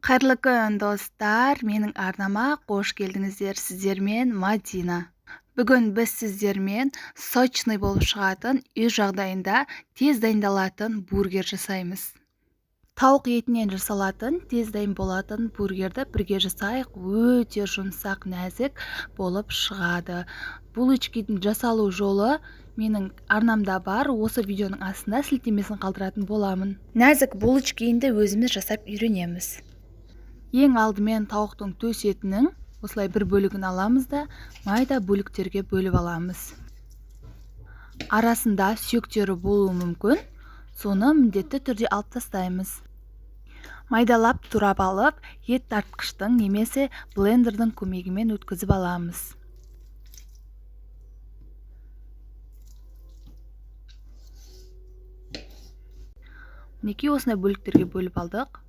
Қайырлы күн, достар. Менің арнама қош келдіңіздер. Сіздермен Мадина. Бүгін біз сіздермен сочный болып шығатын, үй жағдайында тез дайындалатын бургер жасаймыз. Тауық етінен жасалатын, тез дайын болатын бургерді бірге жасайық. Өте жұмсақ, нәзік болып шығады. Булочкидің жасалу жолы менің арнамда бар. Осы видеоның астына сілтемесін қалдыратын боламын. Нәзік булочкиді өзіміз жасап үйренеміз. Ең алдымен тауықтың төс етінің осылай бір бөлігін аламыз да майда бөліктерге бөліп аламыз. Арасында сүйектері болуы мүмкін, соны міндетті түрде алып тастаймыз. Майдалап турап алып, ет тартқыштың немесе блендердің көмегімен өткізіп аламыз. Мінекей осындай бөліктерге бөліп алдық.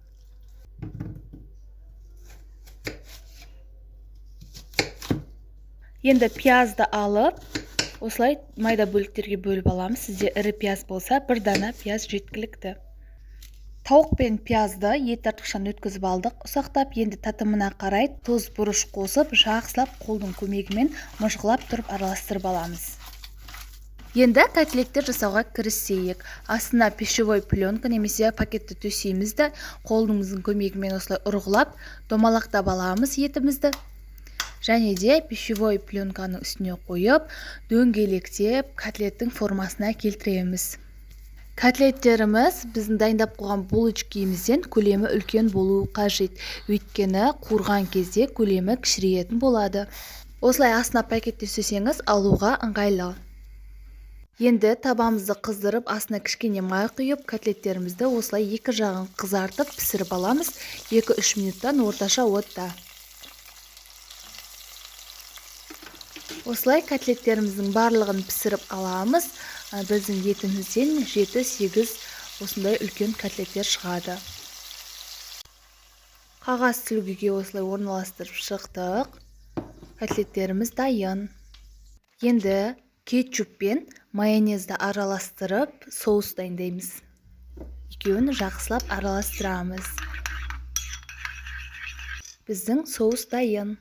Енді пиязды алып, осылай майда бөліктерге бөліп аламыз. Сізде ірі пияз болса, бір дана пияз жеткілікті. Тауық пен пиязды ет тартқыштан өткізіп алдық. Ұсақтап, енді татымына қарай тұз, бұрыш қосып, жақсылап қолдың көмегімен мыжғылап тұрып араластырып аламыз. Енді котлеттер жасауға кірісейік. Астына пищевой пленка немесе пакетті төсейміз де, қолдыңыздың көмегімен осылай ұрғылап, домалақтап аламыз етімізді. Және де пищевой пленканы үстіне қойып, дөңгелектеп котлеттің формасына келтіреміз. Котлеттеріміз біздің дайындап қойған булочкимізден көлемі үлкен болуы қажет. Өйткені қуырған кезде көлемі кішірейетін болады. Осылай астына пакетті төсеңіз, алуға ыңғайлы. Енді табамызды қыздырып, астына кішкене май құйып, котлеттерімізді осылай екі жағын қызартып пісіріп аламыз. 2-3 минуттан орташа отта. Осылай котлеттеріміздің барлығын пісіріп аламыз. Біздің етімізден 7-8 осындай үлкен котлеттер шығады. Қағаз сүлгіге осылай орналастырып шықтық. Котлеттеріміз дайын. Енді кетчуп пен майонезді араластырып, соус дайындаймыз. Екеуін жақсылап араластырамыз. Біздің соус дайын.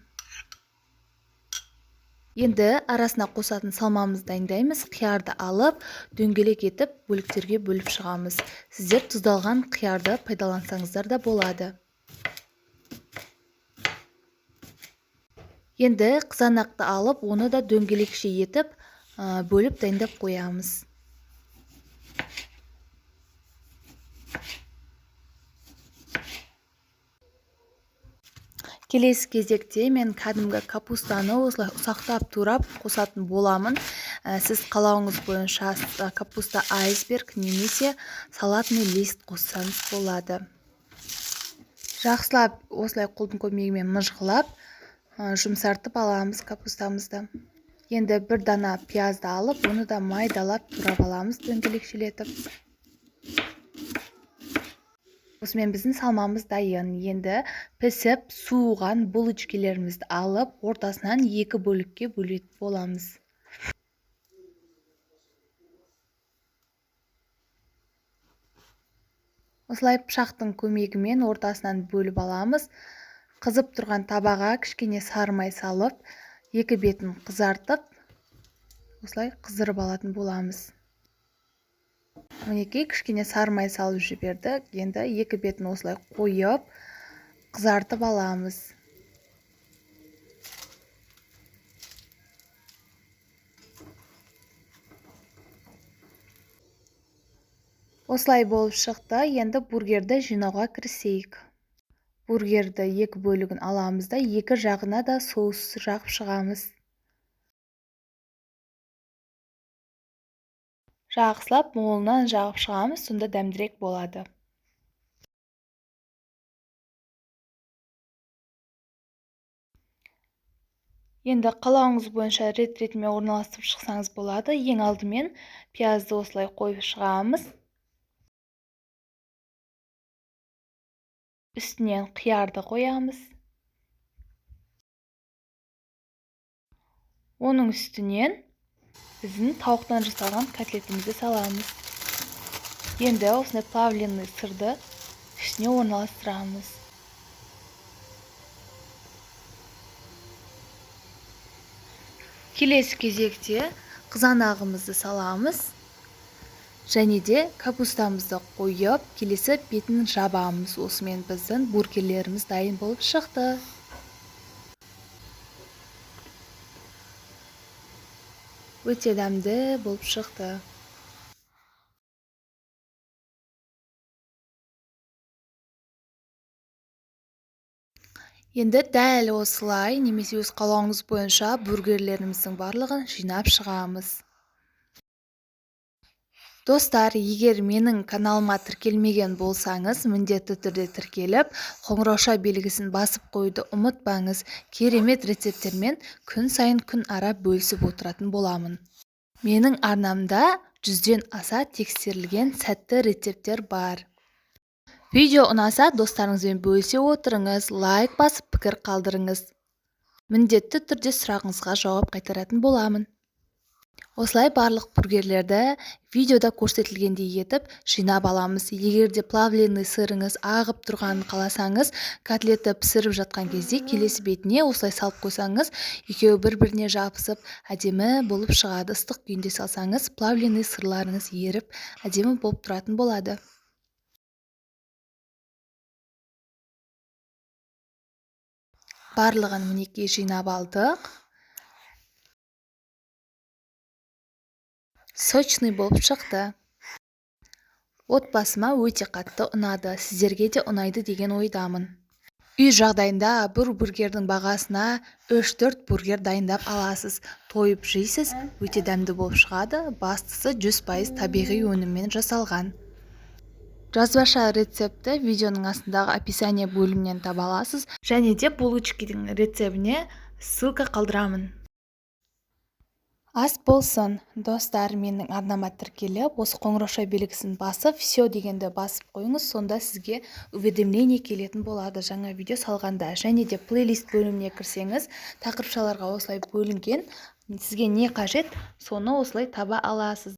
Енді арасына қосатын салмамызды дайындаймыз. Қиярды алып, дөңгелек етіп, бөліктерге бөліп шығамыз. Сіздер тұздалған қиярды пайдалансаңыздар да болады. Енді қызанақты алып, оны да дөңгелекше етіп, бөліп дайындап қоямыз. Келесі кезекте мен кәдімгі капустаны осылай ұсақтап турап қосатын боламын. Сіз қалауыңыз бойынша капуста айсберг немесе салатный лист қоссаңыз болады. Жақсылап осылай қолдың көмегімен мыжғылап, жұмсартып аламыз капустамызды. Енді бір дана пиязды алып, оны да майдалап турап аламыз дөңгелекшелетіп. Осымен біздің салмамыз дайын. Енді пісіп суыған булочкилерімізді алып, ортасынан 2 бөлікке бөлетін боламыз. Осылай пышақтың көмегімен ортасынан бөліп аламыз. Қызып тұрған табаға кішкене сары май салып, 2 бетін қызартып, осылай қыздырып алатын боламыз. Мінекей кішкене сары май салып жібердік. Енді 2 бетін осылай қойып, қызартып аламыз. Осылай болып шықты. Енді бургерді жинауға кірісейік. Бургерді 2 бөлігін аламыз да, 2 жағына да соус жағып шығамыз. Жақсылап молынан жағып шығамыз, сонда дәмдірек болады. Енді қалауыңыз бойынша рет-ретімен орналастырып шықсаңыз болады. Ең алдымен пиязды осылай қойып шығамыз. Үстінен қиярды қоямыз. Оның үстінен біздің тауықтан жасалған котлетімізді саламыз. Енді осындай плавленый сырды үстіне орналастырамыз. Келесі кезекте қызанағымызды саламыз. Және де капустамызды қойып, келесі бетін жабамыз. Осымен біздің бургерлеріміз дайын болып шықты. Өте дәмді болып шықты. Енді дәл осылай немесе өз қалауыңыз бойынша бургерлеріміздің барлығын жинап шығамыз. Достар, егер менің каналыма тіркелмеген болсаңыз, міндетті түрде тіркеліп, қоңырауша белгісін басып қойды ұмытпаңыз. Керемет рецепттермен күн сайын күн ара бөлісіп отыратын боламын. Менің арнамда 100-ден аса тексерілген сәтті рецепттер бар. Видео ұнаса, достарыңызбен бөлісе отырыңыз, лайк басып пікір қалдырыңыз. Міндетті түрде сұрағыңызға жауап қайтаратын боламын. Осылай барлық бургерлерді видеода көрсетілгендей етіп жинап аламыз. Егер де плавленый сырыңыз ағып тұрғанын қаласаңыз, котлетті пісіріп жатқан кезде келесі бетіне осылай салып қойсаңыз, екеуі бір-біріне жабысып, әдемі болып шығады. Ыстық күйінде салсаңыз, плавленый сырларыңыз еріп, әдемі болып тұратын болады. Барлығын мінекей жинап алдық. Сочный болып шықты. Отбасыма өте қатты ұнады. Сіздерге де ұнайды деген ойдамын. Үй жағдайында бір бургердің бағасына 3-4 бургер дайындап аласыз. Тойып жейсіз, өте дәмді болып шығады. Бастысы 100% табиғи өніммен жасалған. Жазбаша рецепті видеоның астындағы описание бөлімінен таба аласыз. Және де булочкидің рецебіне ссылка қалдырамын. Ас болсын, достар, менің арнама тіркеліп, осы қоңырауша белгісін басып, все дегенді басып қойыңыз, сонда сізге уведомление келетін болады жаңа видео салғанда. Және де плейлист бөліміне кірсеңіз, тақырыпшаларға осылай бөлінген, сізге не қажет, соны осылай таба аласыз.